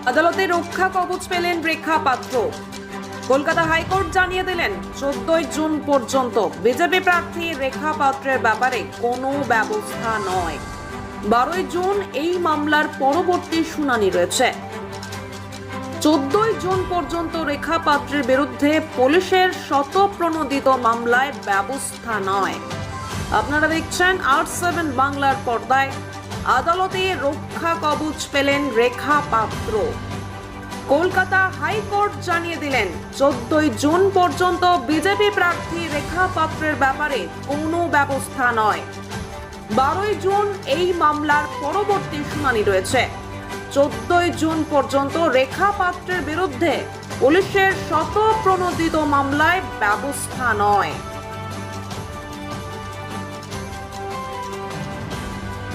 আদালতে রক্ষা কবচ পেলেন রেখা পাত্র। কলকাতা হাইকোর্ট জানিয়ে দিলেন 14 জুন পর্যন্ত বিজেপি প্রার্থী রেখা পাত্রের ব্যাপারে কোনো ব্যবস্থা নয়। 12 জুন এই মামলার পরবর্তী শুনানি রয়েছে। 14 জুন পর্যন্ত রেখা পাত্রের বিরুদ্ধে পুলিশের শতপ্রণোদিত মামলায় ব্যবস্থা নয়। আপনারা দেখছেন R7 বাংলার পর্দায়। আদালতে রক্ষা কবচ পেলেন রেখা পাত্র। কলকাতা হাইকোর্ট জানিয়ে দিলেন 14 জুন পর্যন্ত বিজেপি প্রার্থী রেখা পাত্রের ব্যাপারে কোনো ব্যবস্থা নয়। 12 জুন এই মামলার পরবর্তী শুনানি রয়েছে। 14 জুন পর্যন্ত রেখা পাত্রের বিরুদ্ধে পুলিশের শতপ্রণোদিত মামলায় ব্যবস্থা নয়।